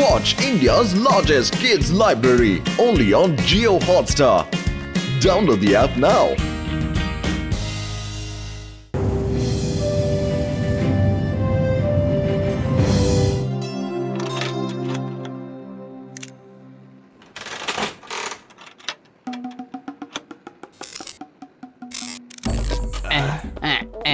Watch India's largest kids library only on Jio Hotstar. Download the app now.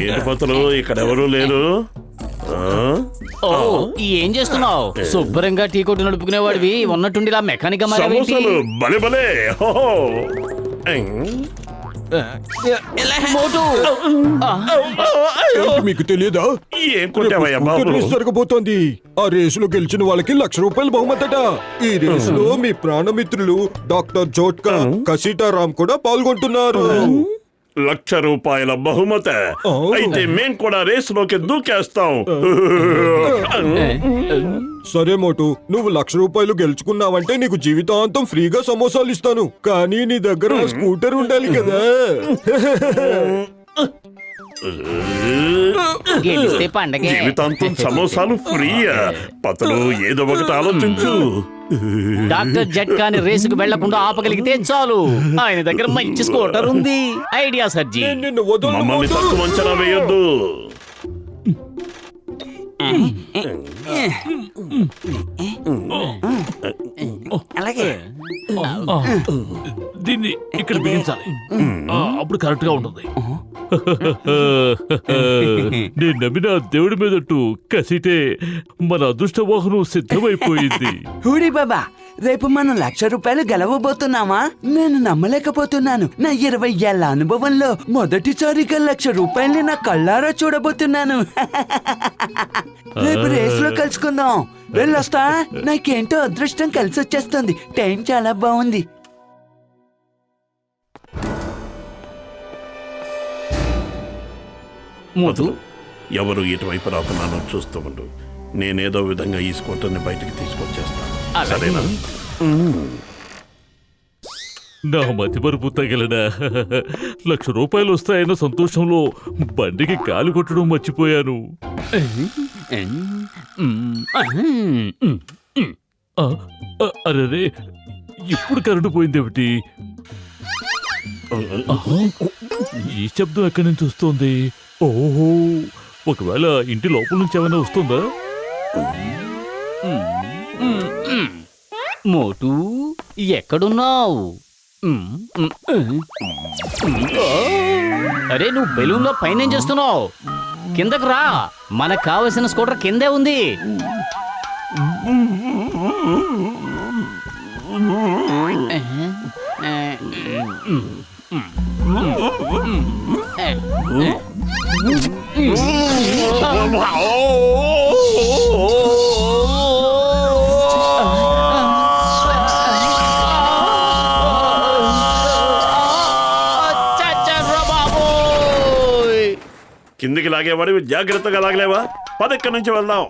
ఏంటి పతులు ఇక్కడ ఎవరు లేరు? ఓ ఏం చేస్తున్నావు? శుభ్రంగా టీ కొట్టు నడుపుకునేవాడివి ఉన్నట్టుండి ఇలా మెకానిక్ సమోసాలు భలే భలే. మీకు తెలియదా? ఏం కొట్టావయ్యా బాబు? రేసు జరగబోతోంది. ఆ రేసులో గెలిచిన వాళ్ళకి ₹1,00,000 బహుమతట. ఈ రేసులో మీ ప్రాణమిత్రులు డాక్టర్ జోట్కా, కసిటారాం కూడా పాల్గొంటున్నారు. ₹1,00,000 బహుమత. అయితే మేం కూడా రేసులోకి దూకేస్తాం. సరే మోటు, నువ్వు ₹1,00,000 గెలుచుకున్నావంటే నీకు జీవితాంతం ఫ్రీగా సమోసాలు ఇస్తాను. కానీ నీ దగ్గర స్కూటర్ ఉండాలి కదా. గెలిస్తే పండగ. జీవితాంతం సమోసాలు ఫ్రీయా? పతులు ఏదో ఒకటి ఆలోచించు. డాక్టర్ జట్కాని రేసుకు వెళ్లకుండా ఆపగలిగితే చాలు. ఆయన దగ్గర మంచి స్కూటర్ ఉంది. ఐడియా సర్జీ. నిన్ను వదలను, మమ్మల్ని మోటు. తక్కువ అంచనా వేయొద్దు. అలాగే దీన్ని ఇక్కడ బిగించాలి. అప్పుడు కరెక్ట్ గా ఉంటుంది. నేను నమ్మిన దేవుడి మీదట్టు కసిటే మన అదృష్ట వాహనం సిద్ధమైపోయింది. హూడి బాబా, రేపు మనం ₹1,00,000 గెలవబోతున్నామా? నేను నమ్మలేకపోతున్నాను. నా 20 ఏళ్ల అనుభవంలో మొదటిసారిగా ₹1,00,000 నా కళ్ళారా చూడబోతున్నాను. రేపు రేసులో కలుసుకుందాం. వెళ్ళొస్తా. నాకేంటో అదృష్టం కలిసి వచ్చేస్తుంది. టైం చాలా బాగుంది. పతులు ఎవరు ఇటువైపు రాకున్నానో చూస్తూ ఉండు. నేనేదో విధంగా ఈ స్కూటర్ని బయటికి తీసుకొచ్చేస్తాను. సరేనా? నా మతిమరుపు తగిలిన ₹1,00,000 వస్తాయన్న సంతోషంలో బండికి కాలు కొట్టడం మర్చిపోయాను. అరే, ఇప్పుడు కరెంటు పోయిందేమిటి? ఈ శబ్దం ఎక్కడి నుంచి వస్తుంది? ఓహో, ఒకవేళ ఇంటి లోపల నుంచి ఏమైనా వస్తుందా? మోటు ఎక్కడున్నావు? అరే, నువ్వు బెలూన్ లో పైన ఏం చేస్తున్నావు? కిందకు రా. మనకు కావలసిన స్కూటర్ కిందే ఉంది. కిందికి లాగేవాడివి జాగ్రత్తగా లాగలేవా? పదెక్కడి నుంచి వెళ్దాం.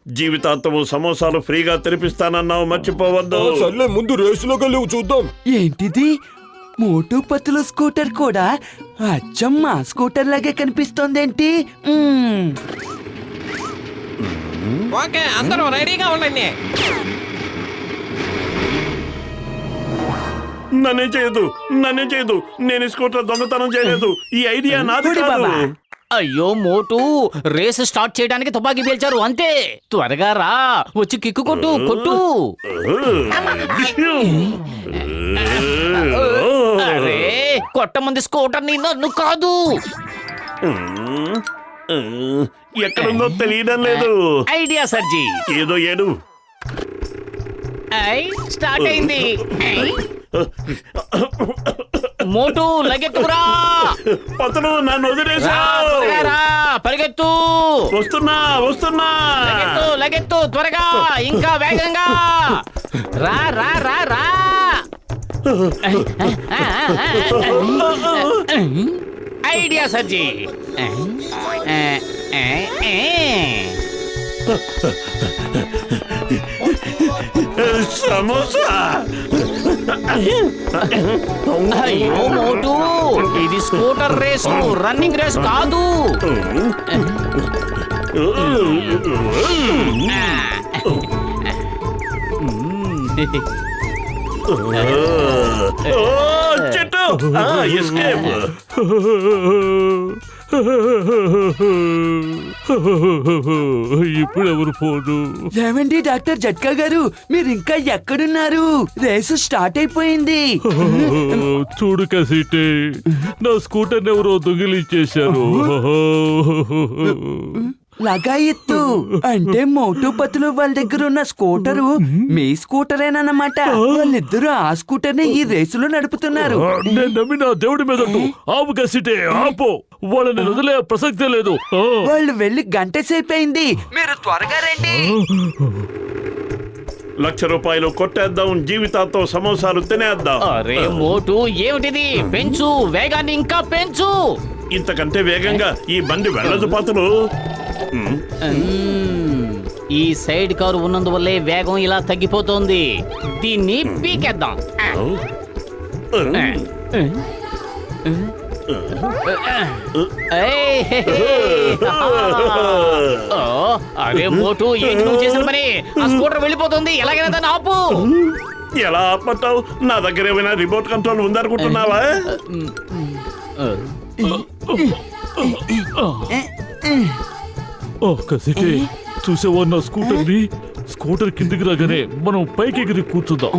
జీవితాంతము సమోసాలు ఫ్రీగా తెరిపిస్తానన్నావు, మర్చిపోవద్దు. సర్లే, ముందు రేసులోకి వెళ్ళి చూద్దాం. ఏంటిది? మోటు పతుల స్కూటర్ కూడా అచ్చం మా స్కూటర్ లాగే కనిపిస్తోందేంటి? ఓకే, అందరూ రెడీగా ఉండండి. నన్నే చేయదు. నేను స్కూటర్ దొంగతనం చేయలేదు. ఈ ఐడియా నాది కాదు. అయ్యో మోటు, రేసు స్టార్ట్ చేయడానికి తుపాకీ పేల్చారు అంతే. త్వరగా రా, వచ్చి కిక్కు కొట్టు. అరే, కొట్టమంది స్కూటర్ ని, నన్ను కాదు. ఎక్కడుందో తెలియడం లేదు. ఐడియా సర్జీ. ఏదో ఏడు. స్టార్ట్ అయింది. మోటు లగెత్తురా. పతులు నన్ను వదిలేసావు. పరిగెత్తు. వస్తున్నా. లగెత్తు త్వరగా, ఇంకా వేగంగా రా. ఐడియా సర్జీ. సమోసా. అయ్యో మోటు, ఇది స్కూటర్ రేసు, రన్నింగ్ రేస్ కాదు. చెట్టు ఎస్కేప్. ఇప్పుడు ఎవరు ఫోను? ఏమండి డాక్టర్ జట్కా గారు, మీరు ఇంకా ఎక్కడున్నారు? రేసు స్టార్ట్ అయిపోయింది. చూడు కసిటే, నా స్కూటర్ ఎవరో దొంగిలించేశారు. లగాయత్తు అంటే మోటు పతులు వాళ్ళ దగ్గర ఉన్న స్కూటరు మీ స్కూటరేనన్నమాట. వాళ్ళిద్దరూ ఆ స్కూటర్ ని ఈ రేసులో నడుపుతున్నారు. నేను నమ్మిన దేవుడి మీద ఆపు కసిటే, ఆపు. వాళ్ళని వదిలే ప్రసక్తే లేదు. వాళ్ళు వెళ్ళి గంట సేపు అయింది, మీరు త్వరగా రండి. ₹1,00,000 కొట్టేద్దాం, జీవితాంతం సమోసాలు తినేద్దాం. అరే మోటు, ఏమిటిది? పెంచు వేగాన్ని, ఇంకా పెంచు. ఇంతకంటే వేగంగా ఈ బండి వెళ్ళదు పతులు. ఈ సైడ్ కారు ఉన్నందువల్లే వేగం ఇలా తగ్గిపోతోంది. దీన్ని పీకేద్దాం. అరే మోటు, ఏంటి నువ్వు చేసిన పని? ఆ స్కూటర్ వెళ్ళిపోతుంది, ఎలాగైనా దాన్ని ఆపు. ఎలా ఆపమంటావు? నా దగ్గర ఏమైనా రిమోట్ కంట్రోల్ ఉందనుకుంటున్నావా? కసిటే, చూసేవా నా స్కూటర్ ని? స్కూటర్ కిందికి రాగానే మనం పైకి ఎగిరి కూర్చుందాం.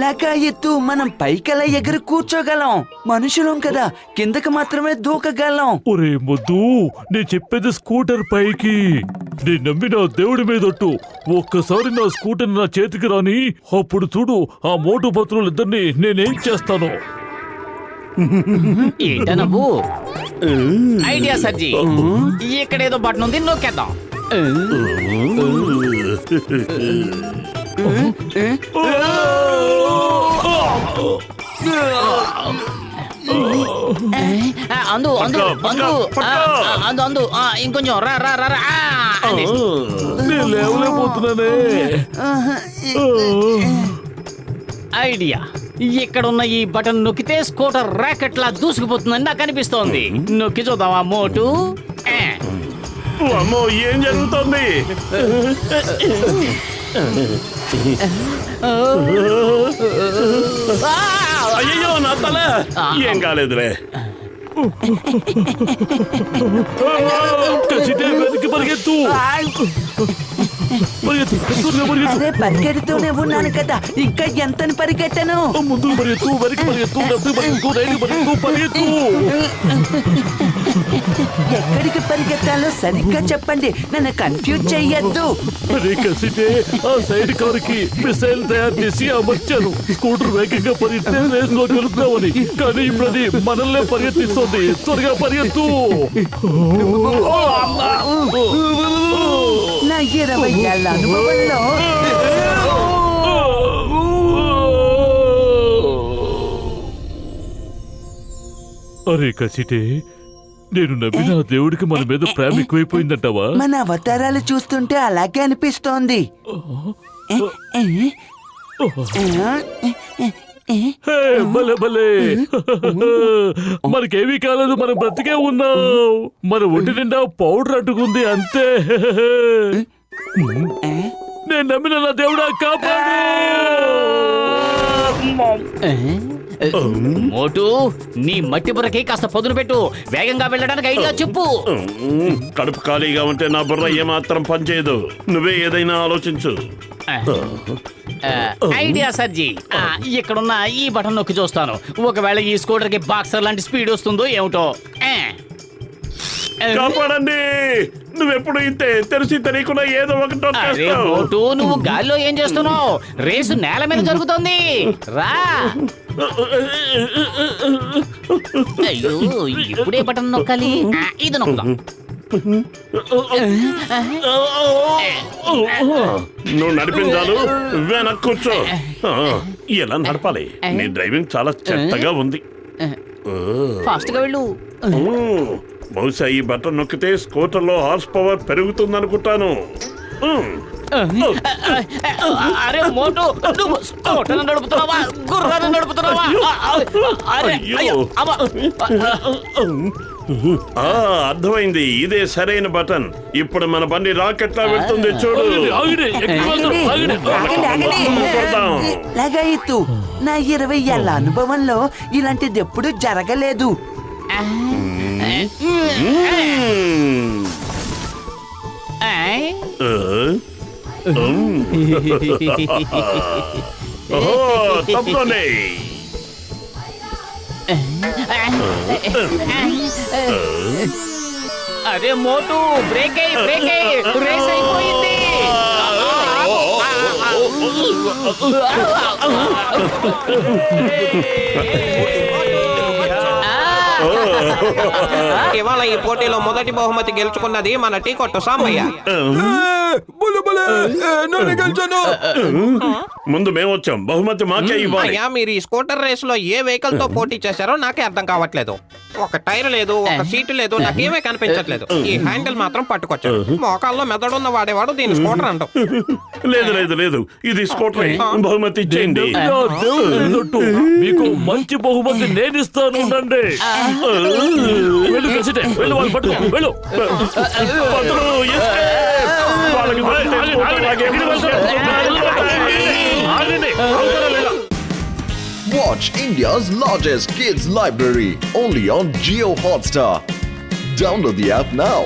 లగాయత్తు, మనం పైకెలా ఎగిరి కూర్చోగలం, మనుషులం కదా, కిందకి మాత్రమే దూకగలం. ఒరే మొద్దు, నేను చెప్పేది స్కూటర్ పైకి. నేను నమ్మిన దేవుడి మీదట్టు ఒక్కసారి నా స్కూటర్ నా చేతికి రాని, అప్పుడు చూడు ఆ మోటు పత్రులు ఇద్దరిని నేనేం చేస్తాను. ఏంట నువ్వు? ఐడియా సర్జీ, ఇక్కడేదో బటన్ ఉంది, నొక్కేద్దాం. అందు అందు అందు అందు అందు ఇంకొంచెం రా రా రా రా. నేను లేవలేకపోతున్నానే. ఐడియా, ఇక్కడున్న ఈ బటన్ నొక్కితే స్కూటర్ ర్యాకెట్ లా దూసుకుపోతుందని నాకు అనిపిస్తోంది. నొక్కి చూద్దామా మోటు? అమ్మో, ఏం జరుగుతుంది? అయ్యో నా తల. ఏం కాలేదులే. వెనక్కి పరిగెత్తు, పరిగెత్తు, పరిగెత్తు. అరే పరిగెడుతూనే ఉన్నాను కదా, ఇంకా ఎంతని పరిగెట్టను. ముందుకు పరిగెత్తు, వెనక్కి పరిగెత్తు, లెఫ్ట్ పరిగెత్తు, రైట్ పరిగెత్తు, పరిగెత్తు. ఎక్కడికి పరిగెత్తాలో సరిగ్గా చెప్పండి, నన్ను కన్ఫ్యూజ్ చెయ్యొద్దు. అరే కసిటే, ఆ సైడ్ కారుకి మిసైల్ తయారు చేసి అమర్చాను. స్కూటర్ వేగంగా పరిగెత్తే రేస్ లో గెలుద్దామని. కానీ ఇప్పుడు అది మనల్నే పరిగెత్తిస్తుంది. త్వరగా పరిగెత్తు. నా 20 ఏళ్ల అనుభవంలో అరే కసిటే, నేను నమ్మిన దేవుడికి మన మీద ప్రేమ ఎక్కువైపోయిందంటావా? మన అవతారాలు చూస్తుంటే అలాగే అనిపిస్తోంది. హే, భలే భలే. మనకేమీ కాలేదు, మనం బ్రతికే ఉన్నాం. మన ఒంటి నిండా పౌడర్ అంటుకుంది అంతే. నేను నమ్మిన నా దేవుడా, కాపాడు. మోటు, నీ మట్టి బుర్రకి కాస్త పదును పెట్టు. వేగంగా వెళ్ళడానికి ఐడియా చెప్పు. కడుపు ఖాళీగా ఉంటే నా బుర్ర ఏమాత్రం పనిచేయదు. నువ్వే ఏదైనా ఆలోచించు. ఐడియా సర్జీ, ఇక్కడున్న ఈ బటన్ నొక్కి చూస్తాను. ఒకవేళ ఈ స్కూటర్ కి బాక్సర్ లాంటి స్పీడ్ వస్తుందో ఏమిటో. కాపాడండి. నువ్వెప్పుడు ఇంతే, తెలిసి తెలియకుండా ఏదో ఒకటి అరే మోటు, నువ్వు గాల్లో ఏం చేస్తున్నావు? రేసు నేల మీద జరుగుతోంది, రా. అయ్యో, ఇప్పుడే బటన్ నొక్కాలి. ఇది నొక్కుదాం. నువ్వు నడిపించాలు, వెనక్కి కూర్చో. ఎలా నడపాలి? నీ డ్రైవింగ్ చాలా చెత్తగా ఉంది. ఫాస్ట్ గా వెళ్ళు. బహుశా ఈ బటన్ నొక్కితే స్కూటర్లో హార్స్ పవర్ పెరుగుతుందనుకుంటాను. అరే మోటు నువ్వు స్కూటర్ నడుపుతున్నావా గుర్రాన్ని నడుపుతున్నావా అరే అయ్యో అమ్మా. అర్థమైంది, ఇదే సరైన బటన్. ఇప్పుడు మన బండి రాకెట్లా వెళ్తుంది చూడు. ఆగండి, ఎక్కడికి వెళ్తారు? ఆగండి. కొడదాం. లగాయితు నా 20 ఏళ్ల అనుభవంలో ఇలాంటిది ఎప్పుడు జరగలేదు. ఓహో, తప్పనే. అరే మోటు బ్రేక్ అయ్యి రేస్ అయిపోయింది. ఇవాళ ఈ పోటీలో మొదటి బహుమతి గెలుచుకున్నది మన టీ కొట్టు సాంబయ్య. బులబులే, నేను గెలిచాను. ముందు మేము వచ్చాం, బహుమతి మాకే ఇవ్వాలి. అయ్యా, మీరు ఈ స్కూటర్ రేస్ లో ఏ వెహికల్ తో పోటీ చేశారో నాకే అర్థం కావట్లేదు. ఒక టైర్ లేదు, ఒక సీటు లేదు, నాకేమీ కనిపించట్లేదు. ఈ హ్యాండిల్ మాత్రం పట్టుకొచ్చాడు. మోకాల్లో మెదడున్న వాడేవాడు దీని స్కూటర్ అంటాం. లేదు లేదు లేదు, ఇది స్కూటర్. బహుమతి ఇచ్చేయండి. నా దేవుడి మీదొట్టు మీకు మంచి బహుమతి నేను ఇస్తాను. ఉండండి. వెళ్ళు కసిటే, వెళ్ళు, వాళ్ళు పట్టుకో, వెళ్ళు. పట్టుకో, escape. వాళ్ళకి దొరికితే స్కూటర్ లాగే ఆగండి, అవతల లేదా? Watch India's largest kids library only on Geo Hotstar. Download the app now.